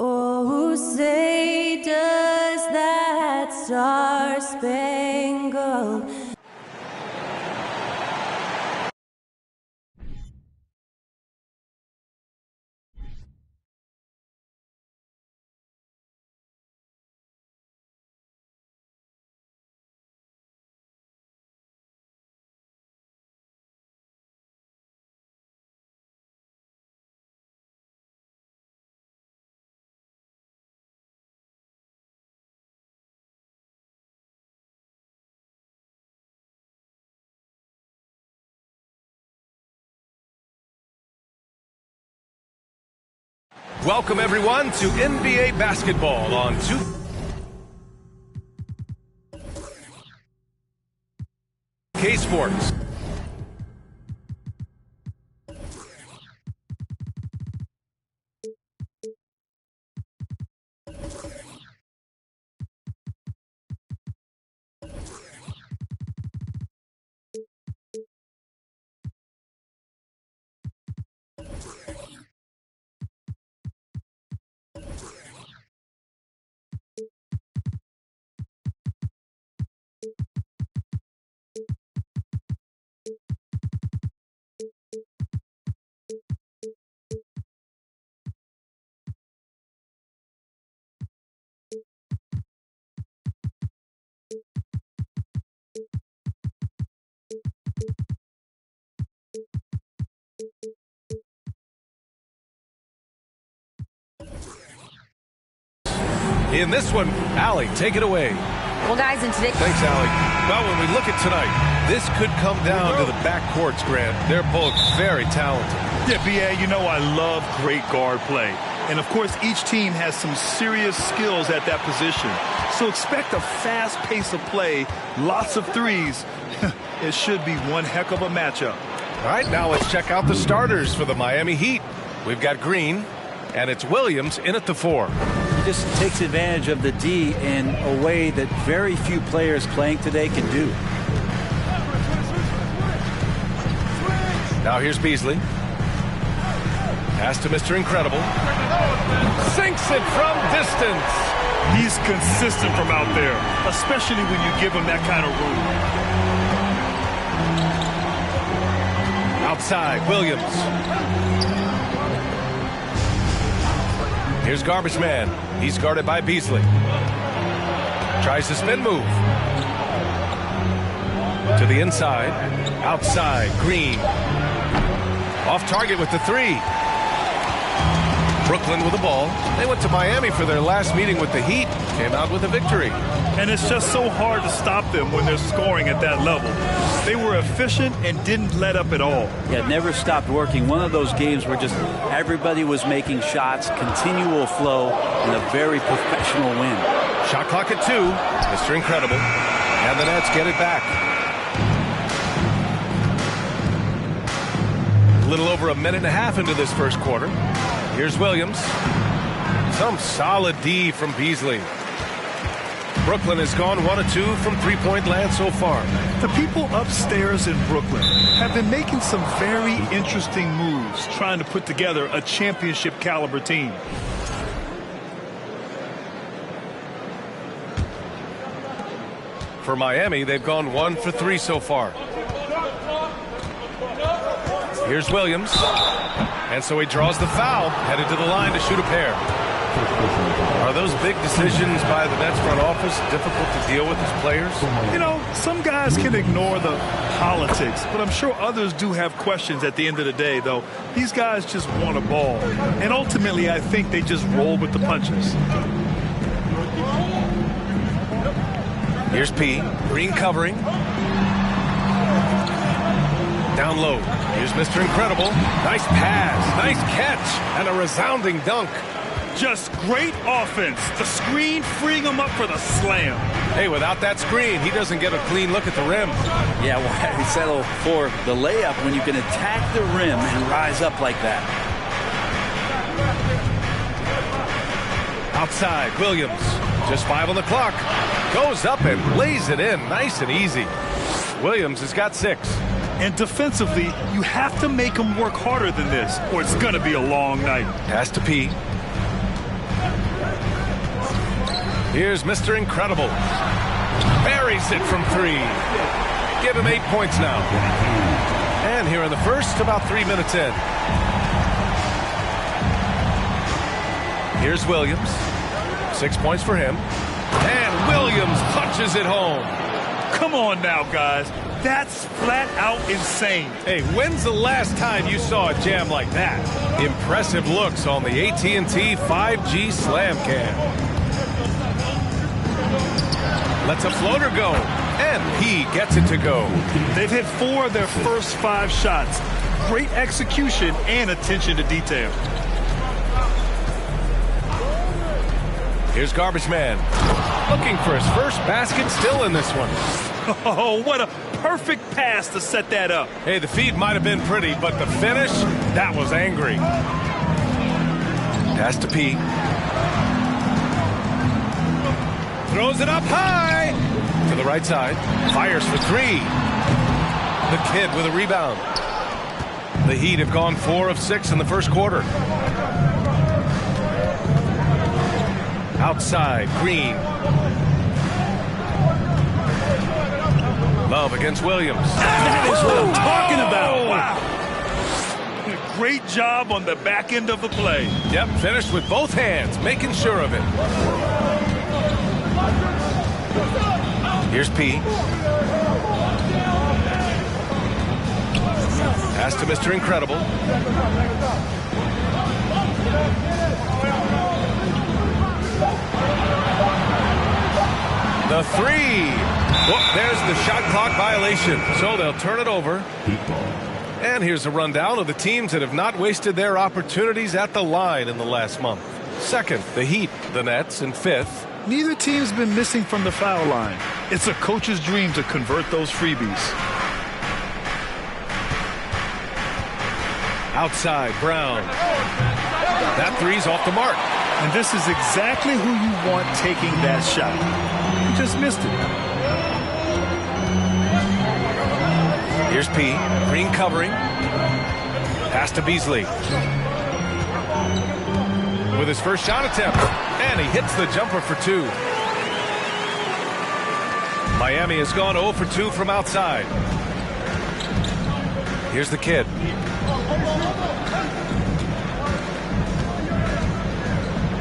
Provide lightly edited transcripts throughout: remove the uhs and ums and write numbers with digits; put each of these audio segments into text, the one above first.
Oh, say does that star-spangled Welcome, everyone, to NBA basketball on 2K Sports. In this one, Allie, take it away. Well, guys, in today... Thanks, Allie. Well, when we look at tonight, this could come down to the backcourts, Grant. They're both very talented. Yeah, B.A., you know I love great guard play. And, of course, each team has some serious skills at that position. So expect a fast pace of play, lots of threes. It should be one heck of a matchup. All right, now let's check out the starters for the Miami Heat. We've got Green, and it's Williams in at the 4. He just takes advantage of the D in a way that very few players playing today can do. Now here's Beasley. Pass to Mr. Incredible. Sinks it from distance. He's consistent from out there, especially when you give him that kind of room. Outside, Williams. Here's Garbage Man. He's guarded by Beasley. Tries the spin move. To the inside. Outside, Green. Off target with the 3. Brooklyn with the ball. They went to Miami for their last meeting with the Heat. Came out with a victory. And it's just so hard to stop them when they're scoring at that level. They were efficient and didn't let up at all. Yeah, never stopped working. One of those games where just everybody was making shots, continual flow, and a very professional win. Shot clock at 2. Mr. Incredible. And the Nets get it back. A little over a minute and a half into this first quarter. Here's Williams. Some solid D from Beasley. Brooklyn has gone 1 of 2 from three-point land so far. The people upstairs in Brooklyn have been making some very interesting moves, trying to put together a championship caliber team. For Miami, they've gone 1 for 3 so far. Here's Williams. And so he draws the foul, headed to the line to shoot a pair. Are those big decisions by the Nets front office difficult to deal with as players? You know, some guys can ignore the politics, but I'm sure others do have questions at the end of the day, though. These guys just want a ball. And ultimately, I think they just roll with the punches. Here's P. Green covering. Down low. Here's Mr. Incredible. Nice pass. Nice catch. And a resounding dunk. Just great offense. The screen freeing him up for the slam. Hey, without that screen, he doesn't get a clean look at the rim. Yeah, why settle for the layup when you can attack the rim and rise up like that? Outside, Williams. Just 5 on the clock. Goes up and lays it in. Nice and easy. Williams has got 6. And defensively, you have to make him work harder than this, or it's going to be a long night. Pass to P. Here's Mr. Incredible. Buries it from 3. Give him 8 points now. And here in the first, about 3 minutes in. Here's Williams. 6 points for him. And Williams punches it home. Come on now, guys. That's flat out insane. Hey, when's the last time you saw a jam like that? Impressive looks on the AT&T 5G Slam Cam. Lets a floater go, and he gets it to go. They've hit 4 of their first 5 shots. Great execution and attention to detail. Here's Garbage Man. Looking for his first basket, still in this one. Oh, what a perfect pass to set that up. Hey, the feed might have been pretty, but the finish, that was angry. Pass to P. Throws it up high. To the right side. Fires for 3. The kid with a rebound. The Heat have gone 4 of 6 in the first quarter. Outside, Green. Love against Williams. That is what I'm talking about. Wow. Great job on the back end of the play. Yep, finished with both hands, making sure of it. Here's P. Pass to Mr. Incredible. The 3. Well, there's the shot clock violation, so they'll turn it over. And here's a rundown of the teams that have not wasted their opportunities at the line in the last month. Second, the Heat, the Nets, and 5th. Neither team's been missing from the foul line. It's a coach's dream to convert those freebies. Outside, Brown. That 3's off the mark. And this is exactly who you want taking that shot. You just missed it. Here's P. Green covering. Pass to Beasley. With his first shot attempt. And he hits the jumper for 2. Miami has gone 0 for 2 from outside. Here's the kid.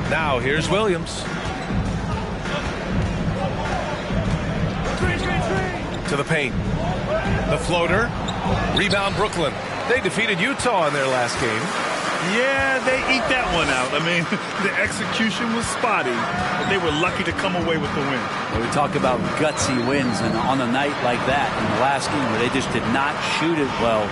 Now here's Williams. To the paint. The floater. Rebound Brooklyn. They defeated Utah in their last game. Yeah, they eke that one out. I mean, the execution was spotty, but they were lucky to come away with the win. Well, we talk about gutsy wins, and on a night like that in the last game where they just did not shoot it well,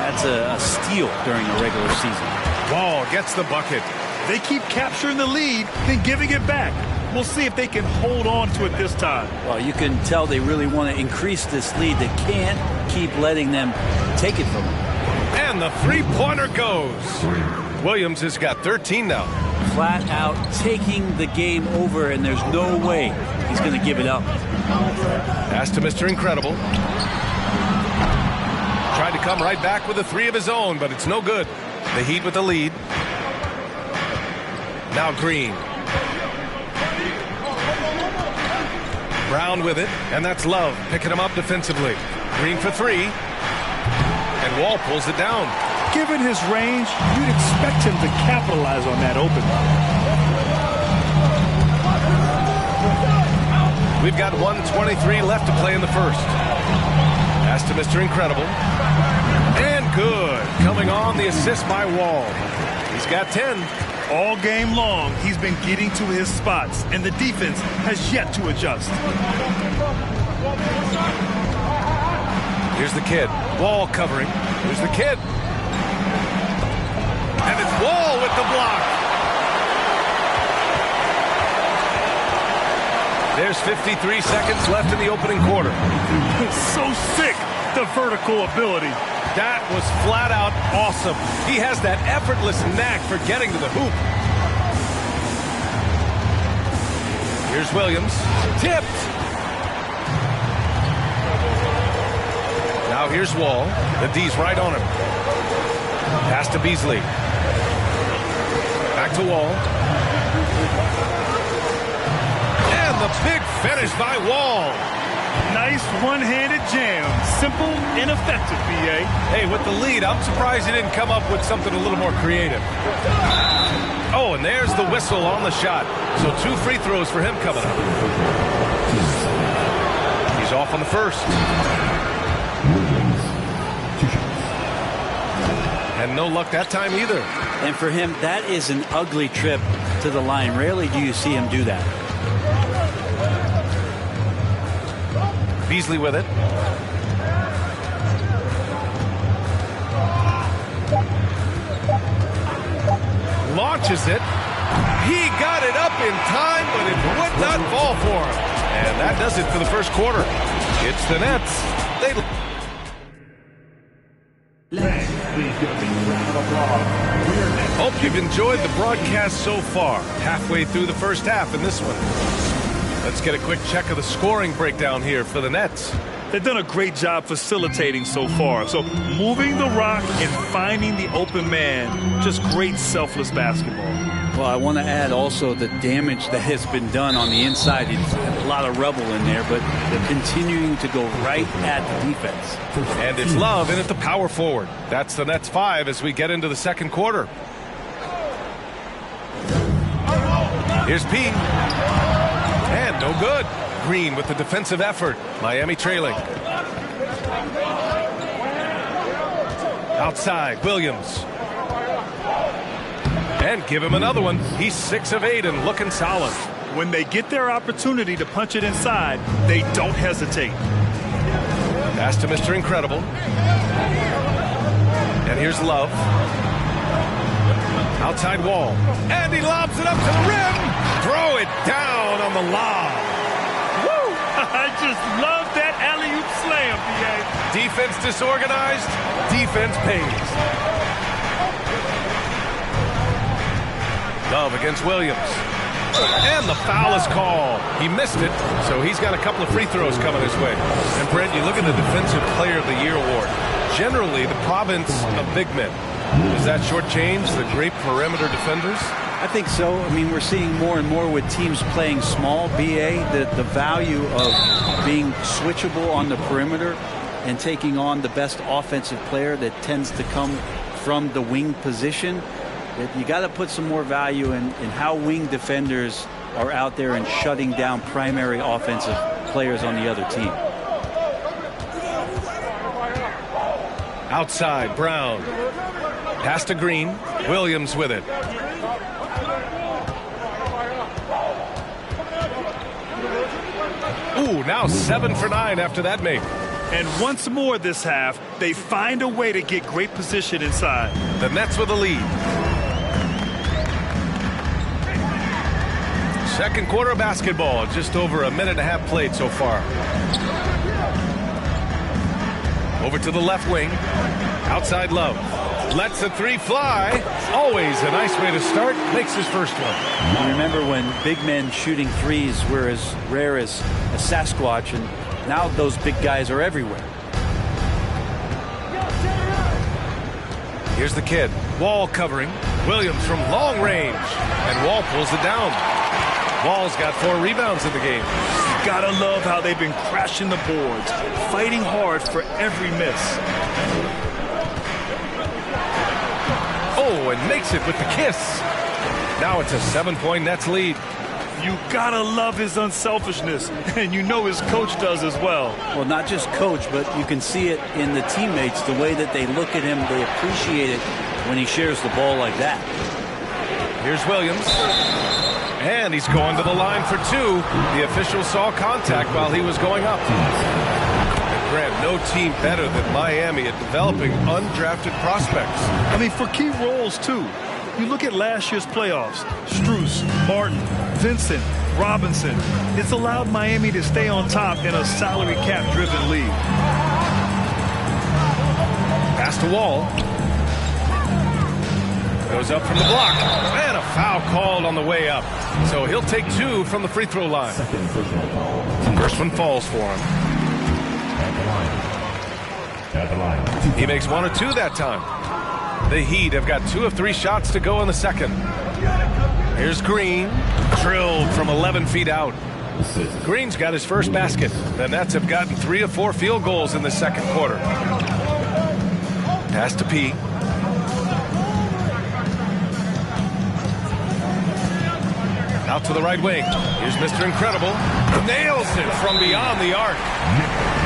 that's a steal during the regular season. Ball gets the bucket. They keep capturing the lead, then giving it back. We'll see if they can hold on to it this time. Well, you can tell they really want to increase this lead. They can't keep letting them take it from them. And the three-pointer goes. Williams has got 13 now. Flat out taking the game over, and there's no way he's going to give it up. Pass to Mr. Incredible. Tried to come right back with a three of his own, but it's no good. The Heat with the lead. Now Green. Brown with it, and that's Love picking him up defensively. Green for three, and Wall pulls it down. Given his range, you'd expect him to capitalize on that open. We've got 1:23 left to play in the first. Pass to Mr. Incredible. And good. Coming on the assist by Wall. He's got 10. All game long, he's been getting to his spots, and the defense has yet to adjust. Here's the kid. Wall covering. Here's the kid. And it's Wall with the block. There's 53 seconds left in the opening quarter. So sick, the vertical ability. That was flat out awesome. He has that effortless knack for getting to the hoop. Here's Williams. Tipped. Now here's Wall. The D's right on him. Pass to Beasley. Back to Wall. And the big finish by Wall. Nice one-handed jam. Simple and effective, B.A. Hey, with the lead, I'm surprised he didn't come up with something a little more creative. Oh, and there's the whistle on the shot. So 2 free throws for him coming up. He's off on the first. And no luck that time either. And for him, that is an ugly trip to the line. Rarely do you see him do that. Beasley with it. Launches it. He got it up in time, but it would not fall for him. And that does it for the first quarter. It's the Nets. Hope you've enjoyed the broadcast so far. Halfway through the first half in this one. Let's get a quick check of the scoring breakdown here for the Nets. They've done a great job facilitating so far. So moving the rock and finding the open man, just great selfless basketball. Well, I want to add also the damage that has been done on the inside. He's had a lot of rubble in there, but they're continuing to go right at the defense. And it's Love in at the power forward. That's the Nets 5 as we get into the second quarter. Here's P. And no good. Green with the defensive effort. Miami trailing. Outside, Williams. And give him another one. He's 6 of 8 and looking solid. When they get their opportunity to punch it inside, they don't hesitate. Pass to Mr. Incredible. And here's Love. Outside Wall. And he lobs it up to the rim. Throw it down on the lob. Woo! I just love that alley-oop slam, B.A. Defense disorganized. Defense pays. Love against Williams. And the foul is called. He missed it, so he's got a couple of free throws coming his way. And Brent, you look at the Defensive Player of the Year award. Generally, the province of big men. Does that shortchange the great perimeter defenders? I think so. I mean, we're seeing more and more with teams playing small, BA, the value of being switchable on the perimeter and taking on the best offensive player that tends to come from the wing position. That you got to put some more value in how wing defenders are out there and shutting down primary offensive players on the other team. Outside, Brown. Pass to Green. Williams with it. Ooh, now 7 for 9 after that make. And once more this half, they find a way to get great position inside. The Nets with a lead. Second quarter of basketball, just over a minute and a half played so far. Over to the left wing. Outside Love. Lets the three fly. Always a nice way to start. Makes his first one. I remember when big men shooting threes were as rare as a Sasquatch, and now those big guys are everywhere. Here's the kid. Wall covering. Williams from long range. And Wall pulls it down. Wall's got 4 rebounds in the game. Gotta love how they've been crashing the boards, fighting hard for every miss. Oh, and makes it with the kiss. Now it's a 7-point Nets lead. You gotta love his unselfishness, and you know his coach does as well. Well, not just coach, but you can see it in the teammates, the way that they look at him. They appreciate it when he shares the ball like that. Here's Williams. And he's going to the line for 2. The official saw contact while he was going up. And Grant, no team better than Miami at developing undrafted prospects. I mean, for key roles, too. You look at last year's playoffs. Strus, Martin, Vincent, Robinson. It's allowed Miami to stay on top in a salary cap-driven league. Pass to Wall. Goes up from the block. And a foul called on the way up. So he'll take 2 from the free throw line. First one falls for him. He makes 1 or 2 that time. The Heat have got 2 of 3 shots to go in the second. Here's Green. Drilled from 11 feet out. Green's got his first basket. The Nets have gotten 3 of 4 field goals in the second quarter. Pass to P. Out to the right wing. Here's Mr. Incredible. Nails it from beyond the arc.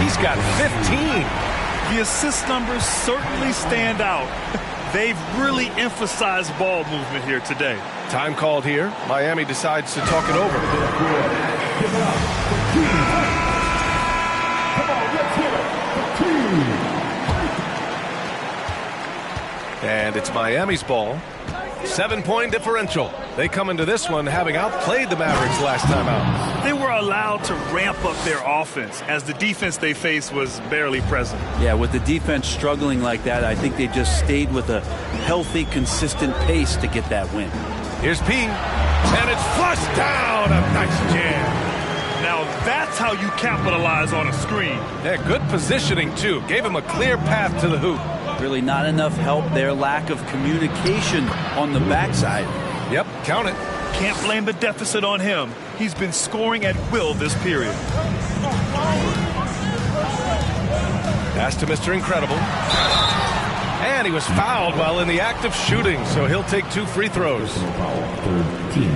He's got 15. The assist numbers certainly stand out. They've really emphasized ball movement here today. Time called here. Miami decides to talk it over. And it's Miami's ball. 7-point differential. They come into this one having outplayed the Mavericks last time out. They were allowed to ramp up their offense as the defense they faced was barely present. Yeah, with the defense struggling like that, I think they just stayed with a healthy, consistent pace to get that win. Here's P. And it's flushed down. A nice jam. Now that's how you capitalize on a screen. Yeah, good positioning, too. Gave him a clear path to the hoop. Really not enough help there. Lack of communication on the backside. Yep, count it. Can't blame the deficit on him. He's been scoring at will this period. Pass to Mr. Incredible. And he was fouled while in the act of shooting, so he'll take 2 free throws.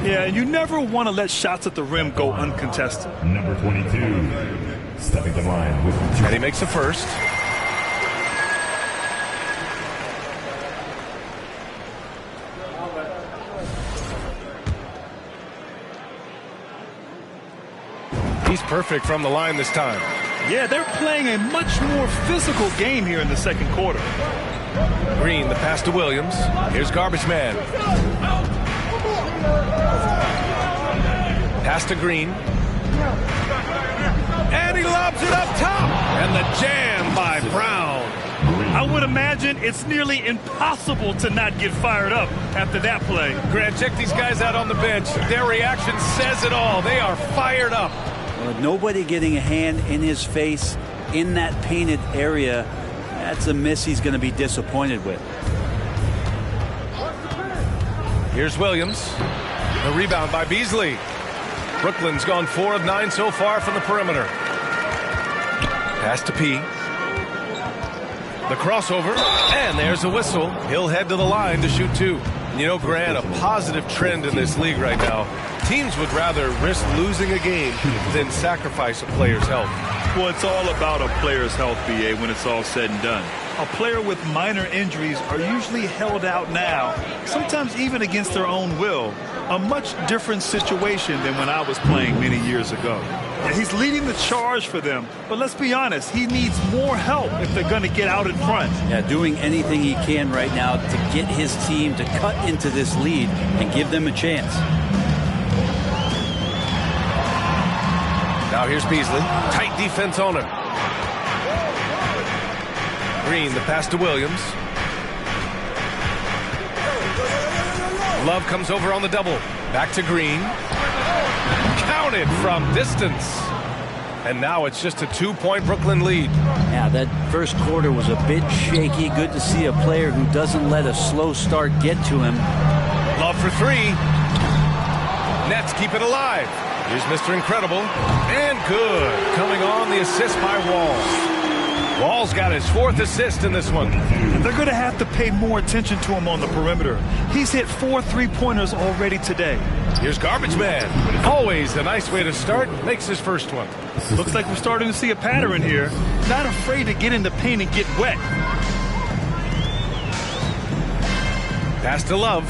Yeah, you never want to let shots at the rim go uncontested. Number 22, stepping the line with... And he makes the first. He's perfect from the line this time. Yeah, they're playing a much more physical game here in the second quarter. Green, the pass to Williams. Here's Garbage Man. Pass to Green. And he lobs it up top. And the jam by Brown. I would imagine it's nearly impossible to not get fired up after that play. Grant, check these guys out on the bench. Their reaction says it all. They are fired up. Nobody getting a hand in his face in that painted area. That's a miss he's going to be disappointed with. Here's Williams. A rebound by Beasley. Brooklyn's gone 4 of 9 so far from the perimeter. Pass to P. The crossover. And there's a whistle. He'll head to the line to shoot 2. You know, Grant, a positive trend in this league right now. Teams would rather risk losing a game than sacrifice a player's health. Well, it's all about a player's health, BA, when it's all said and done. A player with minor injuries are usually held out now, sometimes even against their own will. A much different situation than when I was playing many years ago. Yeah, he's leading the charge for them, but let's be honest, he needs more help if they're going to get out in front. Yeah, doing anything he can right now to get his team to cut into this lead and give them a chance. Now here's Beasley. Tight defense on him. Green, the pass to Williams. Love comes over on the double. Back to Green. Counted from distance. And now it's just a 2-point Brooklyn lead. Yeah, that first quarter was a bit shaky. Good to see a player who doesn't let a slow start get to him. Love for three. Nets keep it alive. Here's Mr. Incredible. And good. Coming on the assist by Wall. Wall's got his 4th assist in this one. They're going to have to pay more attention to him on the perimeter. He's hit 4 3-pointers already today. Here's Garbage Man. Always a nice way to start. Makes his first one. Looks like we're starting to see a pattern here. Not afraid to get in the paint and get wet. Pass to Love.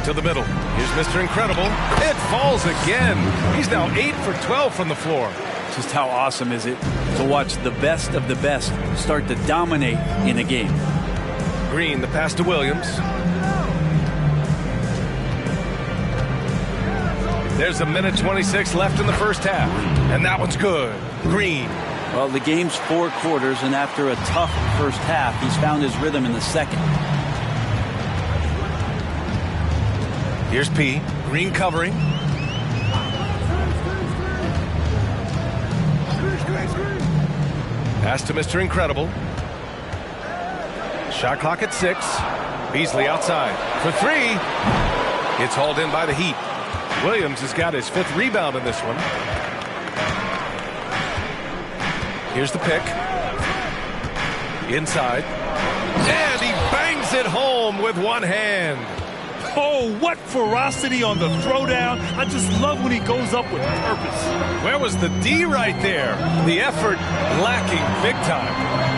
To the middle. Here's Mr. Incredible. It falls again. He's now 8 for 12 from the floor. Just how awesome is it to watch the best of the best start to dominate in a game. Green, the pass to Williams. There's a minute 26 left in the first half. And that one's good. Green. Well, the game's 4 quarters, and after a tough first half, he's found his rhythm in the second. Here's P. Green covering. Pass to Mr. Incredible. Shot clock at 6. Beasley outside for 3. It's hauled in by the Heat. Williams has got his 5th rebound in this one. Here's the pick. Inside. And he bangs it home with one hand. Oh, what ferocity on the throwdown. I just love when he goes up with purpose. Where was the D right there? The effort lacking big time.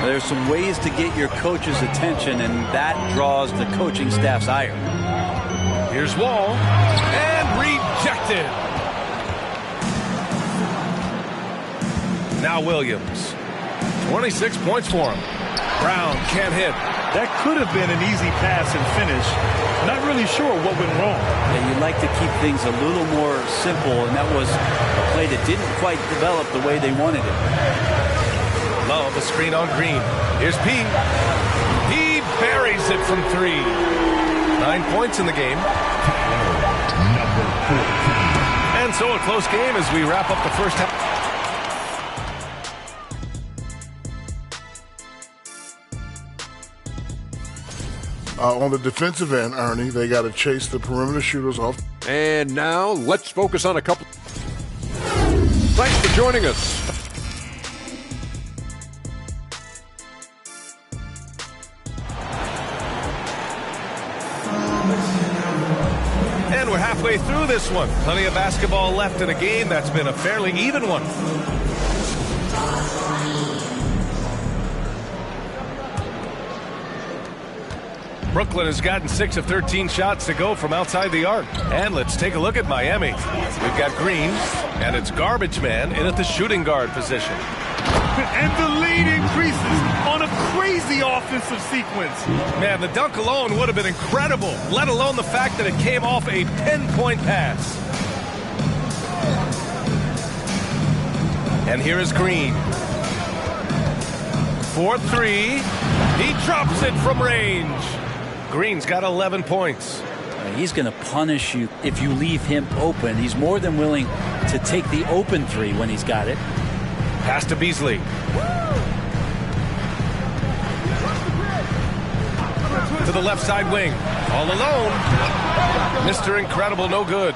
There's some ways to get your coach's attention, and that draws the coaching staff's ire. Here's Wall. And rejected. Now Williams. 26 points for him. Brown can't hit. That could have been an easy pass and finish. Not really sure what went wrong. Yeah, you'd like to keep things a little more simple, and that was a play that didn't quite develop the way they wanted it. Love a screen on Green. Here's P. He buries it from 3. 9 points in the game. And so a close game as we wrap up the first half. On the defensive end, Ernie, they got to chase the perimeter shooters off. And now let's focus on a couple. Thanks for joining us. And we're halfway through this one. Plenty of basketball left in a game that's been a fairly even one. Brooklyn has gotten 6 of 13 shots to go from outside the arc. And let's take a look at Miami. We've got Green, and it's Garbage Man in at the shooting guard position. And the lead increases on a crazy offensive sequence. Man, the dunk alone would have been incredible, let alone the fact that it came off a pinpoint pass. And here is Green. 4-3. He drops it from range. Green's got 11 points. He's going to punish you if you leave him open. He's more than willing to take the open 3 when he's got it. Pass to Beasley. To the left side wing. All alone. Mr. Incredible, no good.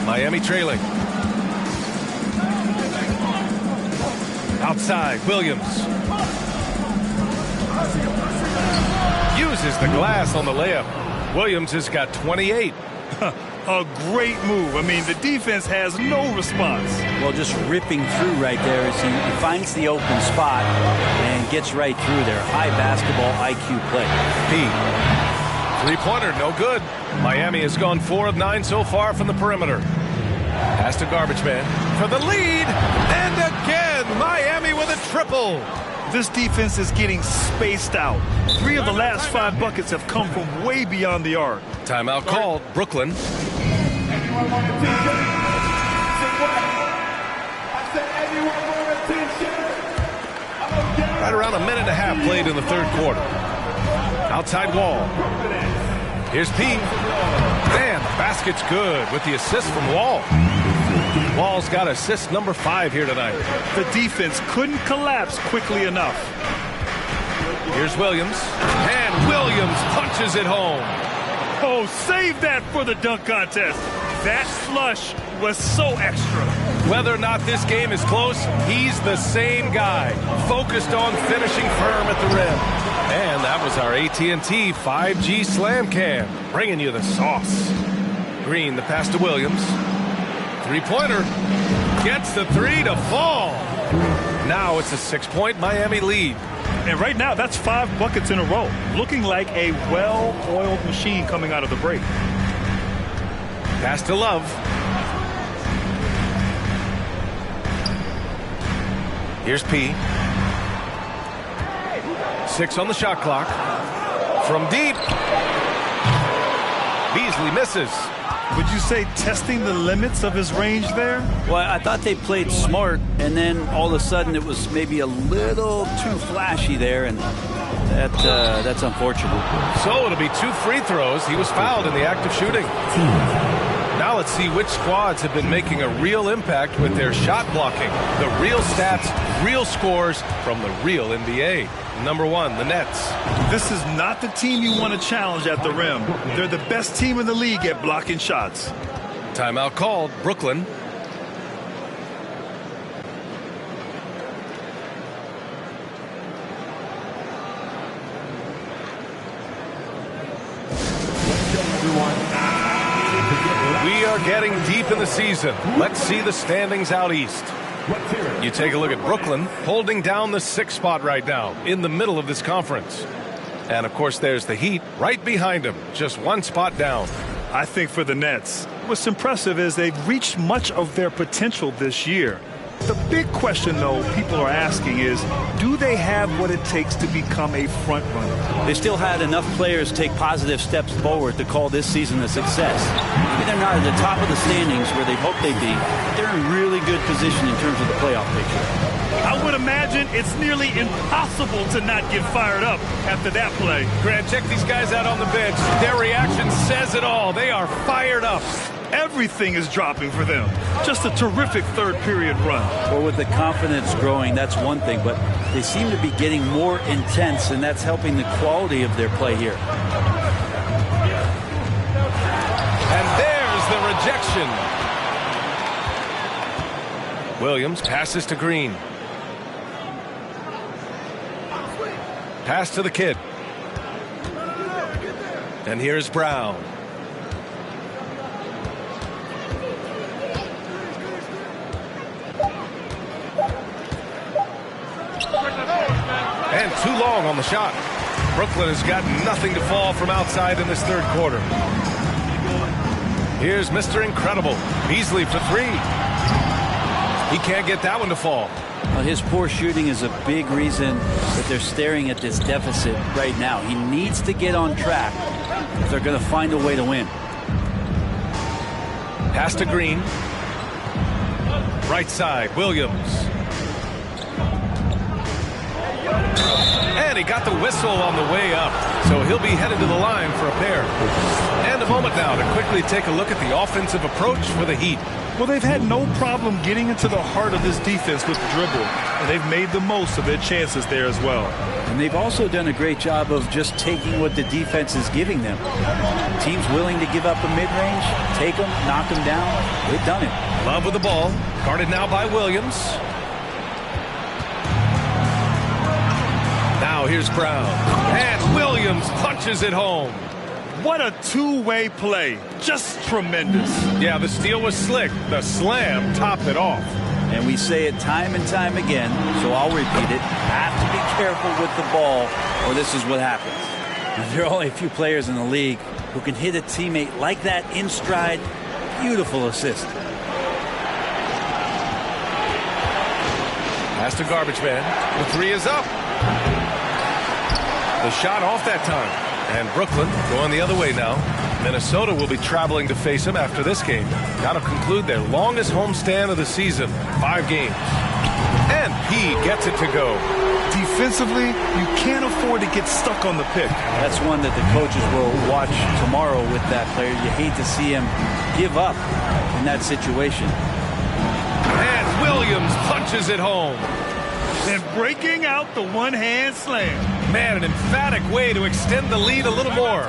Miami trailing. Outside, Williams. Uses the glass on the layup. Williams has got 28. A great move. I mean, the defense has no response. Well, just ripping through right there as he finds the open spot and gets right through there. High basketball IQ play. P. 3-pointer, no good. Miami has gone 4 of 9 so far from the perimeter. Pass to Garbage Man for the lead. And again, Miami with a triple. This defense is getting spaced out. 3 of the last 5 buckets have come from way beyond the arc. Timeout called. Brooklyn. Right around a minute and a half played in the third quarter. Outside Wall. Here's P. And the basket's good with the assist from Wall. Wall's got assist number 5 here tonight. The defense couldn't collapse quickly enough. Here's Williams. And Williams punches it home. Oh, save that for the dunk contest. That flush was so extra. Whether or not this game is close, he's the same guy, focused on finishing firm at the rim. And that was our AT&T 5G Slam Cam, bringing you the sauce. Green, the pass to Williams. Three-pointer. Gets the 3 to fall. Now it's a 6-point Miami lead. And right now, that's 5 buckets in a row. Looking like a well-oiled machine coming out of the break. Pass to Love. Here's P. 6 on the shot clock. From deep. Beasley misses. Would you say testing the limits of his range there? Well, I thought they played smart, and then all of a sudden it was maybe a little too flashy there, and that's unfortunate. So it'll be 2 free throws. He was fouled in the act of shooting. Now let's see which squads have been making a real impact with their shot blocking. The real stats, real scores from the real NBA. Number 1, the Nets. This is not the team you want to challenge at the rim. They're the best team in the league at blocking shots. Timeout called. Brooklyn. We are getting deep in the season. Let's see the standings out east. You take a look at Brooklyn holding down the 6th spot right now in the middle of this conference. And, of course, there's the Heat right behind them, just 1 spot down. I think for the Nets, what's impressive is they've reached much of their potential this year. The big question, though, people are asking is, do they have what it takes to become a front runner? They still had enough players take positive steps forward to call this season a success. Maybe they're not at the top of the standings where they hope they'd be, but they're in really good position in terms of the playoff picture. I would imagine it's nearly impossible to not get fired up after that play. Grant, check these guys out on the bench. Their reaction says it all. They are fired up. Everything is dropping for them. Just a terrific third period run. Well, with the confidence growing, that's one thing, but they seem to be getting more intense, and that's helping the quality of their play here. And there's the rejection. Williams passes to Green. Pass to the kid. And here's Brown. And too long on the shot. Brooklyn has got nothing to fall from outside in this third quarter. Here's Mr. Incredible. Beasley for 3. He can't get that one to fall. Well, his poor shooting is a big reason that they're staring at this deficit right now. He needs to get on track if they're going to find a way to win. Pass to Green. Right side, Williams. And he got the whistle on the way up, so he'll be headed to the line for a pair. And a moment now to quickly take a look at the offensive approach for the Heat. Well, they've had no problem getting into the heart of this defense with the dribble, and they've made the most of their chances there as well. And they've also done a great job of just taking what the defense is giving them. Teams willing to give up a mid-range, take them, knock them down. They've done it. Love with the ball, guarded now by Williams. Now here's Brown. And Williams punches it home. What a two-way play. Just tremendous. Yeah, the steal was slick. The slam topped it off. And we say it time and time again, so I'll repeat it. Have to be careful with the ball, or this is what happens. Now, there are only a few players in the league who can hit a teammate like that in stride. Beautiful assist. Pass to Garbage Man. The 3 is up. The shot off that time. And Brooklyn going the other way now. Minnesota will be traveling to face him after this game. Got to conclude their longest homestand of the season. 5 games. And he gets it to go. defensively, you can't afford to get stuck on the pick. That's one that the coaches will watch tomorrow with that player. You hate to see him give up in that situation. And Williams punches it home. And breaking out the one-hand slam. Man, an emphatic way to extend the lead a little more.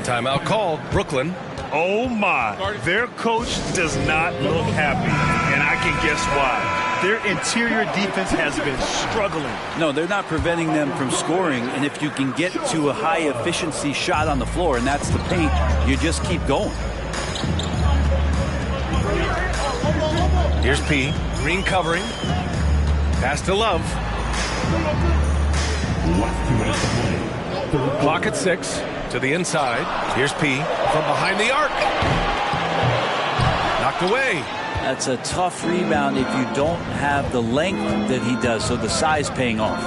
Timeout called. Brooklyn. Oh, my. Their coach does not look happy, and I can guess why. Their interior defense has been struggling. No, they're not preventing them from scoring, and if you can get to a high-efficiency shot on the floor, and that's the paint, you just keep going. Here's P. Green covering. Pass to Love. Clock at 6. To the inside. Here's P. From behind the arc. Knocked away. That's a tough rebound if you don't have the length that he does, so the size paying off.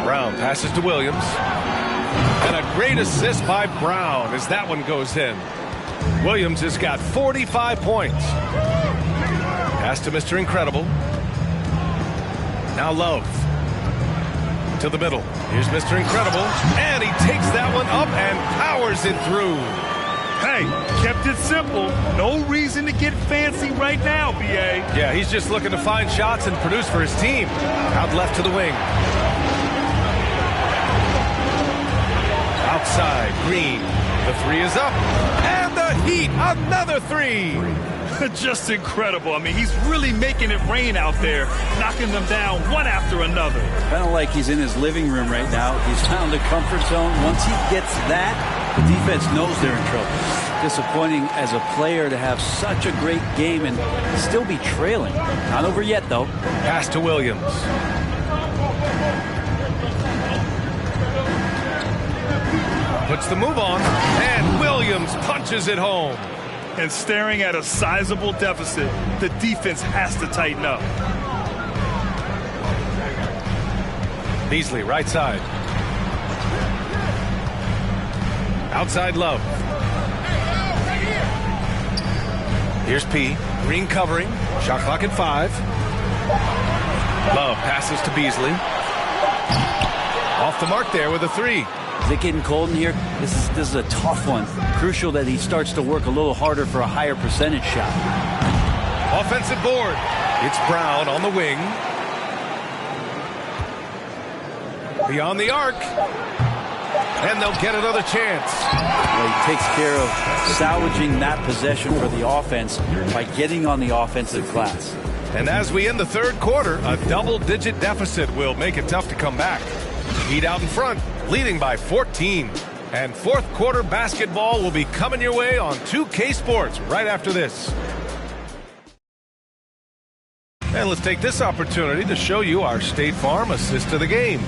Brown passes to Williams. And a great assist by Brown as that one goes in. Williams has got 45 points. Pass to Mr. Incredible. Now Love. To the middle. Here's Mr. Incredible. And he takes that one up and powers it through. Hey, kept it simple. No reason to get fancy right now, B.A. Yeah, he's just looking to find shots and produce for his team. Out left to the wing. Outside, Green. The three is up. And the Heat, another three. Just incredible. I mean, he's really making it rain out there, knocking them down one after another. Kind of like he's in his living room right now. He's found a comfort zone. Once he gets that, the defense knows they're in trouble. Disappointing as a player to have such a great game and still be trailing. Not over yet, though. Pass to Williams. Puts the move on, and Williams punches it home. And staring at a sizable deficit, the defense has to tighten up. Beasley, right side. Outside Love. Here's P. Green covering. Shot clock at 5. Love passes to Beasley. Off the mark there with a 3. Is it getting cold in here? This is a tough one. Crucial that he starts to work a little harder for a higher percentage shot. Offensive board. It's Brown on the wing. Beyond the arc. And they'll get another chance. Well, he takes care of salvaging that possession for the offense by getting on the offensive glass. And as we end the third quarter, a double-digit deficit will make it tough to come back. Heat out in front, leading by 14. And fourth quarter basketball will be coming your way on 2K Sports right after this. And let's take this opportunity to show you our State Farm assist to the game.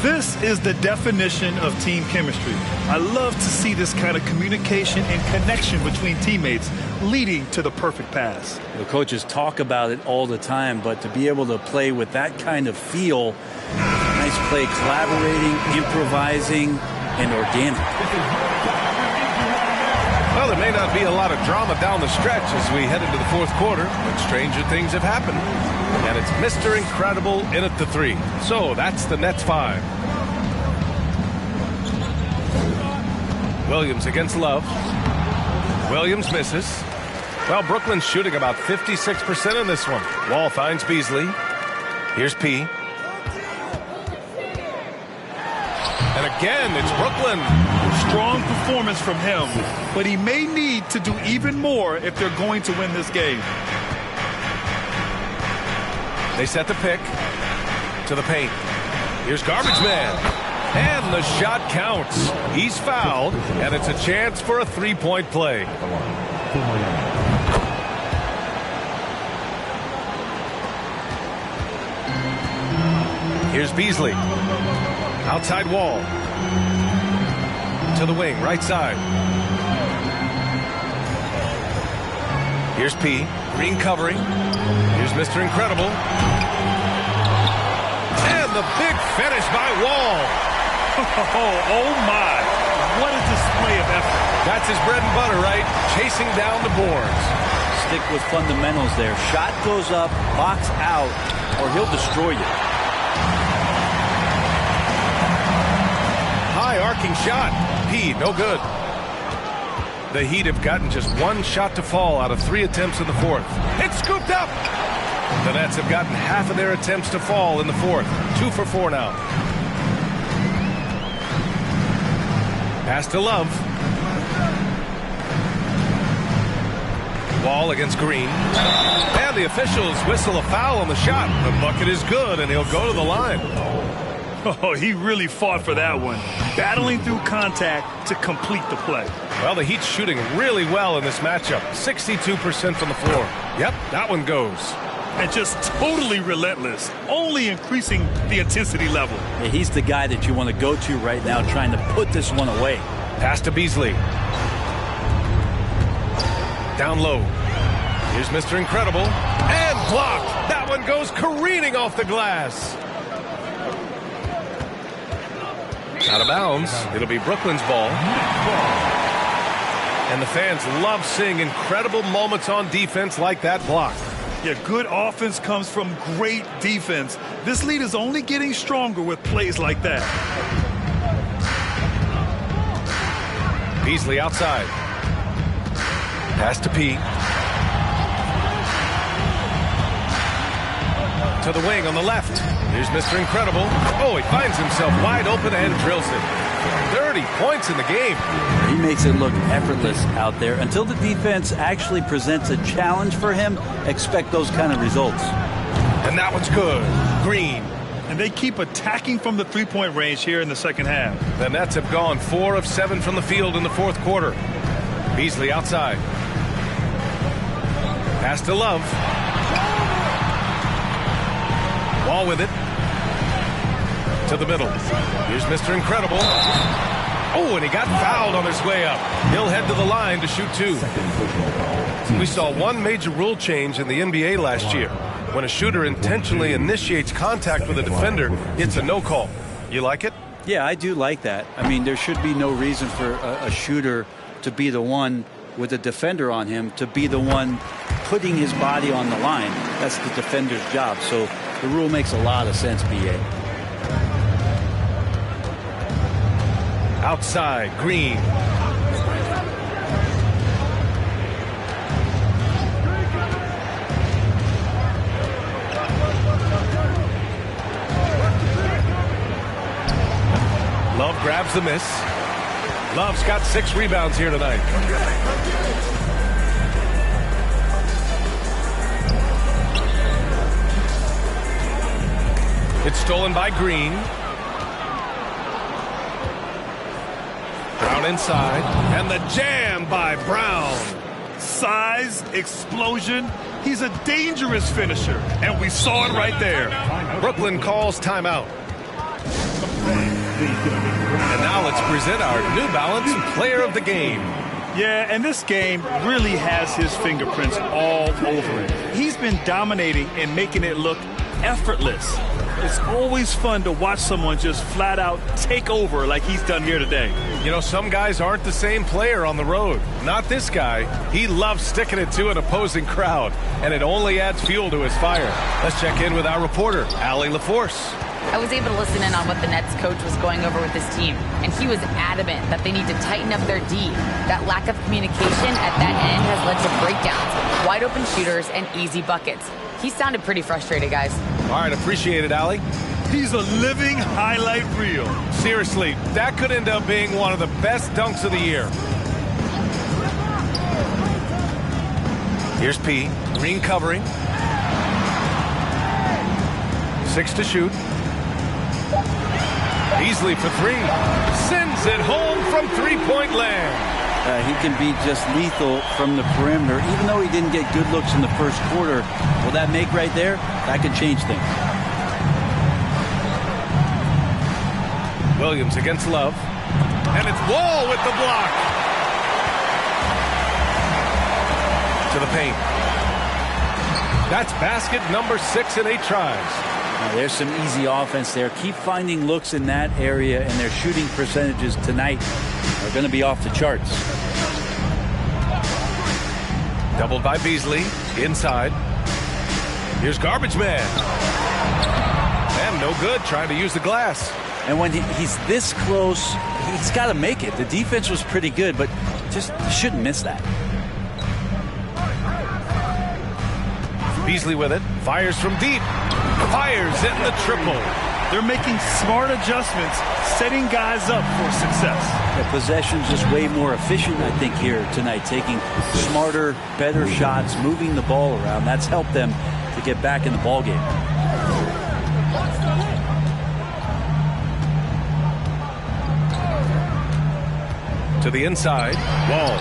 This is the definition of team chemistry. I love to see this kind of communication and connection between teammates leading to the perfect pass. The coaches talk about it all the time, but to be able to play with that kind of feel, nice play, collaborating, improvising, and organic. Well, there may not be a lot of drama down the stretch as we head into the fourth quarter, but stranger things have happened. And it's Mr. Incredible in at the 3. So that's the Nets 5. Williams against Love. Williams misses. Well, Brooklyn's shooting about 56% in this one. Wall finds Beasley. Here's P. And again, it's Brooklyn. Strong performance from him, but he may need to do even more if they're going to win this game. They set the pick to the paint. Here's Garbage Man. And the shot counts. He's fouled, and it's a chance for a three-point play. Here's Beasley. Outside Wall. To the wing, right side. Here's P. Green covering. Here's Mr. Incredible. And the big finish by Wall. Oh my. What a display of effort. That's his bread and butter, right? Chasing down the boards. Stick with fundamentals there. Shot goes up, box out, or he'll destroy you. shot. P, no good. The Heat have gotten just one shot to fall out of 3 attempts in the fourth. It's scooped up. The Nets have gotten half of their attempts to fall in the fourth. 2 for 4 now. Pass to Love. Wall against Green. And the officials whistle a foul on the shot. The bucket is good, and he'll go to the line. Oh, he really fought for that one. Battling through contact to complete the play. Well, the Heat's shooting really well in this matchup. 62% from the floor. Yep, that one goes. And just totally relentless, only increasing the intensity level. Yeah, he's the guy that you want to go to right now, trying to put this one away. Pass to Beasley. Down low. Here's Mr. Incredible. And blocked. That one goes careening off the glass. Out of bounds. It'll be Brooklyn's ball. And the fans love seeing incredible moments on defense like that block. Yeah, good offense comes from great defense. This lead is only getting stronger with plays like that. Beasley outside. Pass to P. To the wing on the left. Here's Mr. Incredible. Oh, he finds himself wide open and drills it. 30 points in the game. He makes it look effortless out there. Until the defense actually presents a challenge for him, expect those kind of results. And that one's good. Green. And they keep attacking from the three-point range here in the second half. The Nets have gone 4 of 7 from the field in the fourth quarter. Beasley outside. Pass to Love. Wall with it. To the middle. Here's Mr. Incredible. Oh, and he got fouled on his way up. He'll head to the line to shoot 2. We saw one major rule change in the NBA last year. When a shooter intentionally initiates contact with a defender, it's a no call. You like it? Yeah, I do like that. I mean, there should be no reason for a shooter to be the one with a defender on him, to be the one putting his body on the line. That's the defender's job. So the rule makes a lot of sense, B.A. Outside, Green. Love grabs the miss. Love's got 6 rebounds here tonight. It's stolen by Green. Brown inside. And the jam by Brown. Size, explosion. He's a dangerous finisher. And we saw it right there. Brooklyn calls timeout. And now let's present our New Balance Player of the Game. Yeah, and this game really has his fingerprints all over it. He's been dominating and making it look effortless. It's always fun to watch someone just flat out take over like he's done here today. You know, some guys aren't the same player on the road. Not this guy. He loves sticking it to an opposing crowd, and it only adds fuel to his fire. Let's check in with our reporter, Allie LaForce. I was able to listen in on what the Nets coach was going over with his team, and he was adamant that they need to tighten up their D. That lack of communication at that end has led to breakdowns, wide open shooters, and easy buckets. He sounded pretty frustrated, guys. All right, appreciate it, Allie. He's a living highlight reel. Seriously, that could end up being one of the best dunks of the year. Here's P. Green covering. 6 to shoot. Beasley for 3. Sends it home from three-point land. He can be just lethal from the perimeter. Even though he didn't get good looks in the first quarter, will that make right there? That could change things. Williams against Love. And it's Wall with the block. To the paint. That's basket number 6 in 8 tries. Now, there's some easy offense there. Keep finding looks in that area, and their shooting percentages tonight are going to be off the charts. Doubled by Beasley. Inside. Here's Garbage Man. And no good, trying to use the glass. And when he's this close, he's got to make it. The defense was pretty good, but just shouldn't miss that. Beasley with it. Fires from deep. Fires in the triple. They're making smart adjustments, setting guys up for success. The possession's just way more efficient, I think, here tonight. Taking smarter, better shots, moving the ball around. That's helped them to get back in the ball game. To the inside. Wall.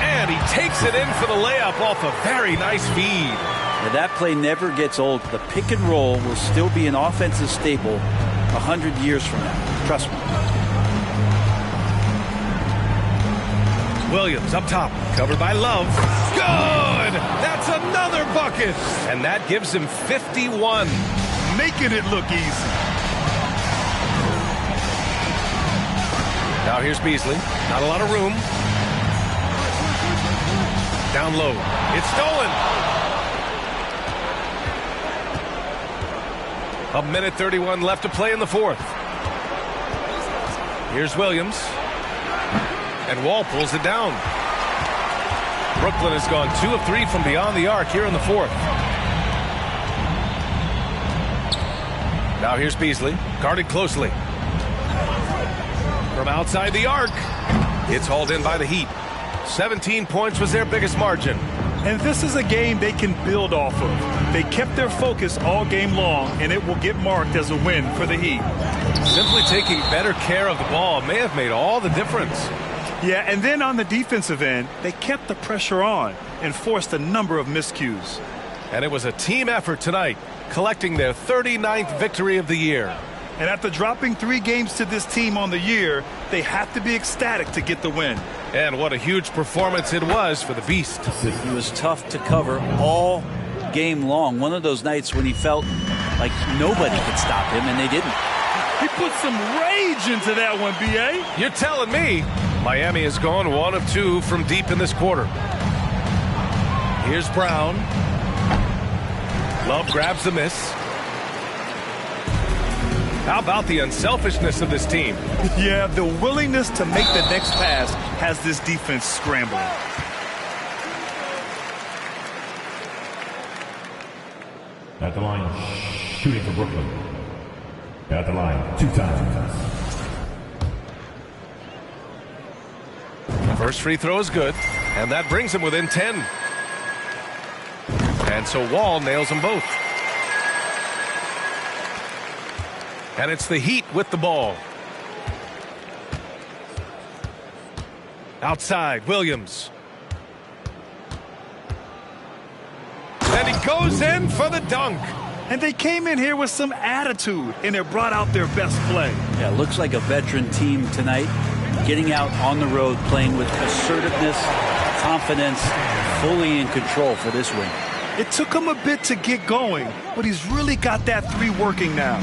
And he takes it in for the layup off a very nice feed. Now, that play never gets old. The pick and roll will still be an offensive staple 100 years from now. Trust me. Williams up top. Covered by Love. Good! That's another bucket! And that gives him 51. Making it look easy. Now here's Beasley. Not a lot of room. Down low. It's stolen. A minute 31 left to play in the fourth. Here's Williams. And Wall pulls it down. Brooklyn has gone 2 of 3 from beyond the arc here in the fourth. Now here's Beasley. Guarded closely. From outside the arc. It's hauled in by the Heat. 17 points was their biggest margin. And this is a game they can build off of. They kept their focus all game long, and it will get marked as a win for the Heat. Simply taking better care of the ball may have made all the difference. Yeah, and then on the defensive end, they kept the pressure on and forced a number of miscues. And it was a team effort tonight, collecting their 39th victory of the year. And after dropping 3 games to this team on the year, they have to be ecstatic to get the win. And what a huge performance it was for the Beast. He was tough to cover all game long. One of those nights when he felt like nobody could stop him, and they didn't. He put some rage into that one, B.A. You're telling me. Miami has gone 1 of 2 from deep in this quarter. Here's Brown. Love grabs the miss. How about the unselfishness of this team? Yeah, the willingness to make the next pass has this defense scrambling. At the line, shooting for Brooklyn. At the line, 2 times. First free throw is good, and that brings him within 10. And so Wall nails them both. And it's the Heat with the ball. Outside, Williams. And he goes in for the dunk. And they came in here with some attitude, and it brought out their best play. Yeah, looks like a veteran team tonight. Getting out on the road, playing with assertiveness, confidence, fully in control for this win. It took him a bit to get going, but he's really got that 3 working now.